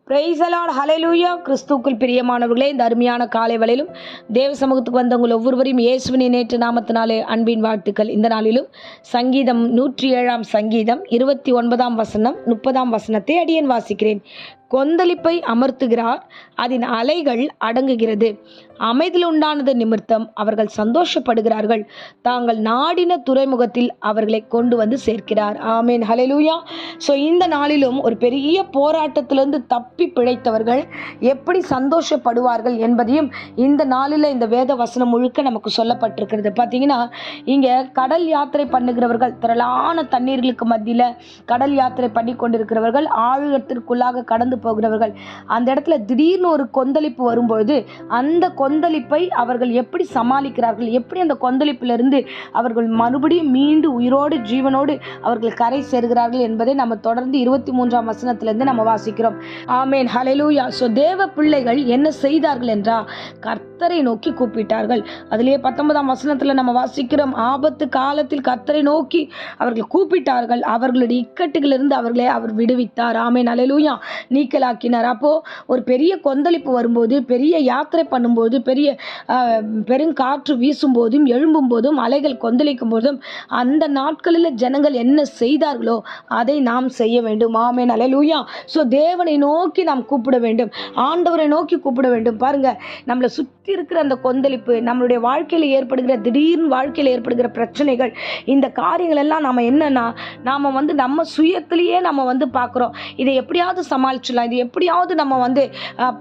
Praise the Lord, ஹல்லேலூயா. கிறிஸ்துவுக்குள் பிரியமானவர்களே, இந்த அருமையான காலை வேளையிலும் தேவ சமூகத்துக்கு வந்தவங்கள் ஒவ்வொருவரையும் இயேசுவின் நேற்று நாமத்தினாலே அன்பின் வாழ்த்துக்கள். இந்த நாளிலும் சங்கீதம் 107 சங்கீதம் 29 வசனம் 30 வசனத்தை அடியேன் வாசிக்கிறேன். கொந்தளிப்பை அமர்த்துகிறார், அதன் அலைகள் அடங்குகிறது. அமைதியில் உண்டானது நிமித்தம் அவர்கள் சந்தோஷப்படுகிறார்கள். தாங்கள் நாடின துறைமுகத்தில் அவர்களை கொண்டு வந்து சேர்க்கிறார். ஆமேன், ஹல்லேலூயா. ஸோ இந்த நாளிலும் ஒரு பெரிய போராட்டத்திலிருந்து தப்பி பிழைத்தவர்கள் எப்படி சந்தோஷப்படுவார்கள் என்பதையும் இந்த நாளில் இந்த வேத வசனம் முழுக்க நமக்கு சொல்லப்பட்டிருக்கிறது. பார்த்தீங்கன்னா, இங்கே கடல் யாத்திரை பண்ணுகிறவர்கள், திரளான தண்ணீர்களுக்கு மத்தியில் கடல் யாத்திரை பண்ணி கொண்டிருக்கிறவர்கள், ஆழத்திற்குள்ளாக கடந்து போகிறவர்கள், அந்த இடத்துல திடீர்னு ஒரு கொந்தளிப்பு வரும்பொழுது அந்த கொந்தளிப்பை அவர்கள் எப்படி சமாளிக்கிறார்கள், எப்படி அந்த கொந்தளிப்பிலிருந்து அவர்கள் மறுபடியும் மீண்டு உயிரோடு ஜீவனோடு அவர்கள் கரை சேர்கிறார்கள் என்பதை நம்ம தொடர்ந்து 23 வசனத்திலிருந்து நம்ம வாசிக்கிறோம். ஆமேன், ஹல்லேலூயா. ஸோ தேவ பிள்ளைகள் என்ன செய்தார்கள் என்றால் கர்த்தரை நோக்கி கூப்பிட்டார்கள். அதிலேயே 19 வசனத்தில் நம்ம வாசிக்கிறோம், ஆபத்து காலத்தில் கர்த்தரை நோக்கி அவர்கள் கூப்பிட்டார்கள், அவர்களுடைய இக்கட்டுகளிலிருந்து அவர்களை அவர் விடுவித்தார். ஆமேன், ஹல்லேலூயா, நீக்கலாக்கினார். அப்போ ஒரு பெரிய கொந்தளிப்பு வரும்போது, பெரிய யாத்திரை பண்ணும்போது, பெரிய பெருங்காற்று வீசும் போதும் எழும்பும் போதும் அலைகள் கொந்தளிக்கும் போதும் அந்த நாட்களில் ஜனங்கள் என்ன செய்தார்களோ அதை நாம் செய்ய வேண்டும். ஆமென், ஹல்லேலூயா. ஸோ தேவனை நோக்கி நாம் கூப்பிட வேண்டும், ஆண்டவரை நோக்கி கூப்பிட வேண்டும். பாருங்க, நம்மளை சுற்றி இருக்கிற அந்த கொந்தளிப்பு, நம்மளுடைய வாழ்க்கையில் ஏற்படுகிற திடீர்னு வாழ்க்கையில் ஏற்படுகிற பிரச்சனைகள், இந்த காரியங்கள் எல்லாம் நம்ம என்னன்னா நாம் நம்ம சுயத்திலேயே நம்ம பார்க்குறோம். இதை எப்படியாவது சமாளிச்சிடலாம், இது எப்படியாவது நம்ம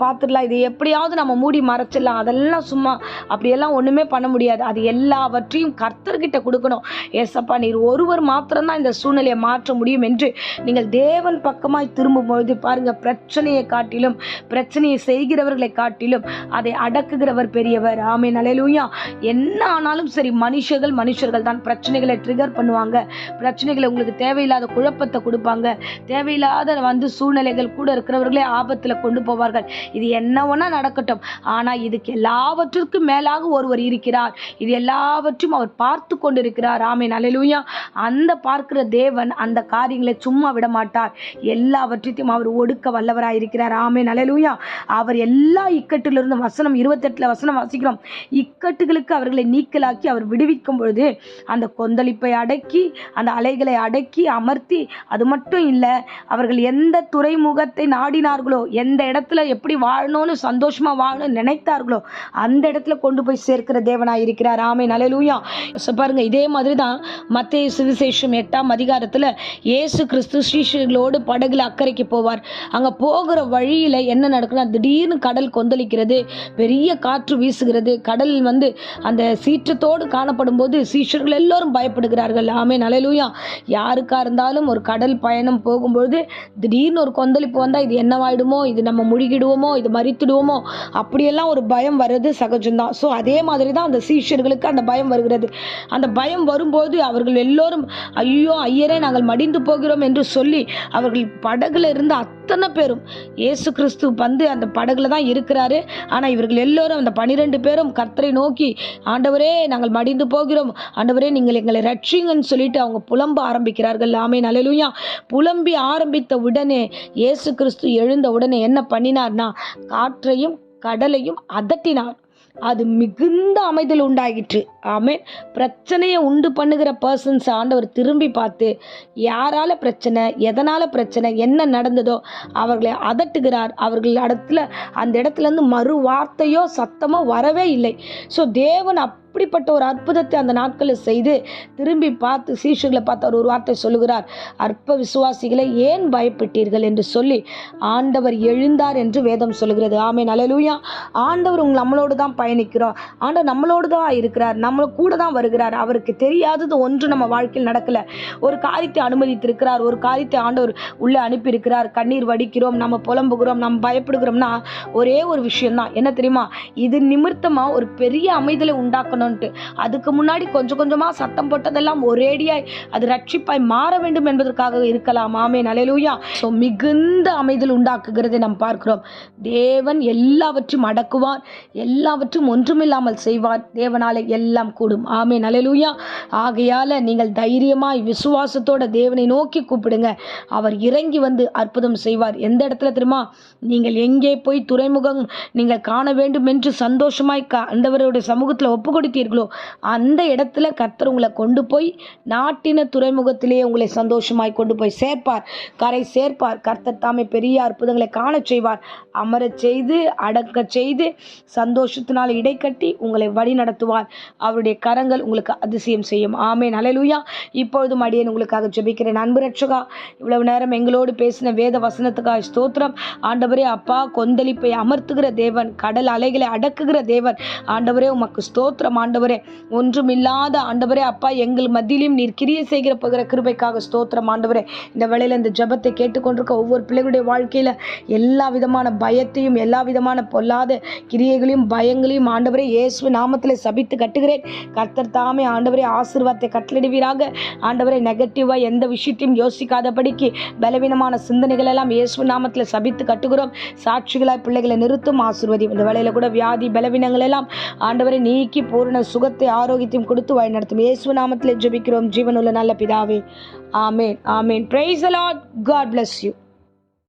பார்த்துடலாம், இது எப்படியாவது நம்ம மூடி மறைச்சிடலாம். அதெல்லாம் சும்மா அப்படியெல்லாம் ஒன்றுமே பண்ண முடியாது. அது எல்லாவற்றையும் கர்த்தர்கிட்ட கொடுக்கணும். ஏசப்பா, நீர் ஒருவர் மாத்திரம்தான் இந்த சூழ்நிலையை மாற்ற முடியும் என்று நீங்கள் தேவன் பக்கமாய் திரும்பும் பொழுது பாருங்க, பிரச்சனையை காட்டிலும், பிரச்சனையை செய்கிறவர்களை காட்டிலும் அதை அடக்குகிறவர் பெரியவர். ஆமென், ஹல்லேலூயா. என்ன ஆனாலும் சரி, மனுஷர்கள் தான் பிரச்சனைகளை ட்ரிகர் பண்ணுவாங்க. பிரச்சனைகளை உங்களுக்கு தேவையில்லாத குழப்பத்தை கொடுப்பாங்க. தேவையில்லாத சூழ்நிலைகள் கூட இருக்கிறவர்களே ஆபத்தில் கொண்டு போவார்கள். இது என்னவனா நடக்கட்டும், ஆனால் இதுக்கு எல்லாவற்றிற்கும் மேலாக ஒருவர் இருக்கிறார். இது எல்லாவற்றையும் அவர் பார்த்து கொண்டிருக்கிறார். ஆமென், ஹல்லேலூயா. அந்த பார்க்கிற தேவன் அந்த காரியங்களை சும்மா விட மாட்டார். எல்லாவற்றையும் அவர் ஒடுக்க வல்லவராக இருக்கிறார். ஆமென், ஹல்லேலூயா. அவர் எல்லா இக்கட்டிலிருந்து, வசனம் 28 வசனம் வாசிக்கிறோம், இக்கட்டுகளுக்கு அவர்களை நீக்கலாக்கி அவர் விடுவிக்கும் பொழுது அந்த கொந்தளிப்பை அடக்கி, அந்த அலைகளை அடக்கி அமர்த்தி, அது மட்டும் இல்லை, அவர்கள் எந்த துறைமுகத்தை நாடினார்களோ, எந்த இடத்துல எப்படி வாழணும்னு சந்தோஷமா வாழணும்னு நினைத்தார்களோ அந்த இடத்துல கொண்டு போய் சேர்க்கிற தேவனாய் இருக்கிறார். ஆமென், ஹல்லேலூயா. பாருங்க, இதே மாதிரி தான் மத்தேயு சுவிசேஷம் 8 அதிகாரத்தில் இயேசு கிறிஸ்து சீஷர்களோடு படகுல அக்கறைக்கு போவார். அங்கே போகிற வழியில் என்ன நடக்குன்னா, திடீர்னு கடல் கொந்தளிக்கிறது, பெரிய காற்று வீசுகிறது. கடல் அந்த சீற்றத்தோடு காணப்படும் போது சீஷர்கள் எல்லோரும் பயப்படுகிறார்கள். ஆமென், ஹல்லேலூயா. யாருக்கா இருந்தாலும் ஒரு கடல் பயணம் போகும்பொழுது திடீர்னு ஒரு கொந்தளிப்பு வந்தால் இது என்னவாயிடுமோ, இது நம்ம முழுகிடுவோமோ, இது மரித்துடுவோமோ, அப்படியெல்லாம் ஒரு பயம் வர்றது சகஜம்தான். ஸோ அதே மாதிரி தான் அந்த சீஷர்களுக்கு அந்த பயம் வருகிறது. அந்த பயம் வரும்போது அவர்கள் எல்லோரும், ஐயோ ஐயரே, நாங்கள் மடிந்து போகிறோம் என்று சொல்லி அவர்கள் படகுல இருந்து அத்தனை பேரும், இயேசு கிறிஸ்து அந்த படகுல தான் இருக்கிறாரு. ஆனால் இவர்கள் எல்லோரும், அந்த 12 பேரும் கர்த்தரை நோக்கி, ஆண்டவரே நாங்கள் மடிந்து போகிறோம், ஆண்டவரே நீங்கள் எங்களை ரட்சிங்கன்னு சொல்லிட்டு அவங்க புலம்ப ஆரம்பிக்கிறார்கள். ஆமென், ஹல்லேலூயா. புலம்பி ஆரம்பித்த உடனே இயேசு கிறிஸ்து எழுந்த உடனே என்ன பண்ணினார்னா, காற்றையும் கடலையும் அதட்டினார். அது மிகுந்த அமைதல் உண்டாகிற்று. ஆமென். பிரச்சனையை உண்டு பண்ணுகிற பர்சன்ஸ் ஆண்டவர் திரும்பி பார்த்து, யாரால பிரச்சனை, எதனால பிரச்சனை, என்ன நடந்ததோ அவர்களை அதட்டுகிறார். அவர்கள் அந்த இடத்துல இருந்து மறு வார்த்தையோ சத்தமோ வரவே இல்லை. ஸோ தேவன் அப்படிப்பட்ட ஒரு அற்புதத்தை அந்த நாட்களில் செய்து திரும்பி பார்த்து சீஷர்களை பார்த்து அவர் ஒரு வார்த்தை சொல்லுகிறார், அற்ப விசுவாசிகளை ஏன் பயப்பட்டீர்கள் என்று சொல்லி ஆண்டவர் எழுந்தார் என்று வேதம் சொல்லுகிறது. ஆமென், ஹல்லேலூயா. ஆண்டவர் நம்மளோடு தான் பயணிக்கிறோம். ஆண்டவர் நம்மளோடு தான் இருக்கிறார், நம்மளை கூட தான் வருகிறார். அவருக்கு தெரியாதது ஒன்று நம்ம வாழ்க்கையில் நடக்கல. ஒரு காரியத்தை அனுமதித்திருக்கிறார், ஒரு காரியத்தை ஆண்டவர் உள்ளே அனுப்பியிருக்கிறார். கண்ணீர் வடிக்கிறோம், நம்ம புலம்புகிறோம், நம்ம பயப்படுகிறோம்னா ஒரே ஒரு விஷயம்தான், என்ன தெரியுமா, இது நிமித்தமா ஒரு பெரிய அமைதலை உண்டாக்கணும். அதுக்கு முன்னாடி கொஞ்சம் கொஞ்சமா சத்தம் போட்டதெல்லாம் ஒரேடியாய் அது ரட்சிப்பாய் மாற வேண்டும் என்பதற்காக இருக்கலாம். ஆமென், ஹல்லேலூயா. சோ மிகுந்த அமைதல் உண்டாக்குகிறதை நாம் பார்க்கிறோம். தேவன் எல்லாவற்றையும் அடக்குவார், எல்லாவற்றையும் ஒன்றுமில்லாமல் செய்வார். தேவனாலே எல்லாம் எல்லாம் கூடும். ஆமென், அல்லேலூயா. ஆகையால் நீங்கள் தைரியமாய் விசுவாசத்தோட தேவனை நோக்கி கூப்பிடுங்க. அவர் இறங்கி வந்து அற்புதம் செய்வார். எந்த இடத்துல தெரியுமா? நீங்கள் எங்கே போய் துறைமுகம் நீங்கள் காண வேண்டும் என்று சந்தோஷமாய் ஆண்டவருடைய சமூகத்தில் ஒப்பு கொடுத்தீர்களோ அந்த இடத்துல கர்த்தர் உங்களை கொண்டு போய் நாட்டின துறைமுகத்திலே உங்களை சந்தோஷமாய் கொண்டு போய் சேர்ப்பார், கரை சேர்ப்பார். கர்த்தர் தாமே பெரிய அற்புதங்களை காண செய்வார். அமரச் செய்து அடக்க செய்து சந்தோஷத்தினால் இடைக்கட்டி உங்களை வழி நடத்துவார். அவருடைய கரங்கள் உங்களுக்கு அதிசயம் செய்யும். ஆமென், அல்லேலூயா. இப்பொழுதும் அடியேன் உங்களுக்காக ஜெபிக்கிறேன். அன்பு ரட்சகா, இவ்வளவு நேரம் எங்களோடு பேசின வேத வசனத்துக்காக ஸ்தோத்திரம். ஆண்டவரே அப்பா, கொந்தளிப்பை அமர்த்துகிற தேவன், கடல் அலைகளை அடக்குகிற தேவன், ஆண்டவரே உமக்கு ஸ்தோத்திரம். ஆண்டவரே ஒன்றுமில்லாத ஆண்டவரே அப்பா, எங்கள் மத்தியிலும் நீர் கிரியை செய்கிற போகிற கிருபைக்காக ஸ்தோத்திரம். ஆண்டவரே இந்த வேளையில் இந்த ஜெபத்தை கேட்டுக்கொண்டிருக்க ஒவ்வொரு பிள்ளைகளுடைய வாழ்க்கையில் எல்லா விதமான பயத்தையும் எல்லா விதமான பொல்லாத கிரியைகளையும் பயங்களையும் ஆண்டவரே இயேசு நாமத்தில் சபித்து கட்டுகிறேன். கர்த்தர் தாமே ஆண்டவரே ஆசீர்வாதத்தை கட்டளிடுவீராக. ஆண்டவரே நெகட்டிவாக எந்த விஷயத்தையும் யோசிக்காதபடிக்கு பலவீனமான சிந்தனைகள் எல்லாம் இயேசு நாமத்தில் சபித்து கட்டுகிறோம். சாட்சிகளாய் பிள்ளைகளை நிறுத்தும் ஆசீர்வதி. இந்த வேளையில் கூட வியாதி பலவீனங்கள் எல்லாம் ஆண்டவரை நீக்கி பூரண சுகத்தை ஆரோக்கியத்தையும் கொடுத்து வழி நடத்தும். இயேசு நாமத்தில் ஜெபிக்கிறோம் ஜீவனுள்ள நல்ல பிதாவே. ஆமென், ஆமென். Praise the Lord. God bless you.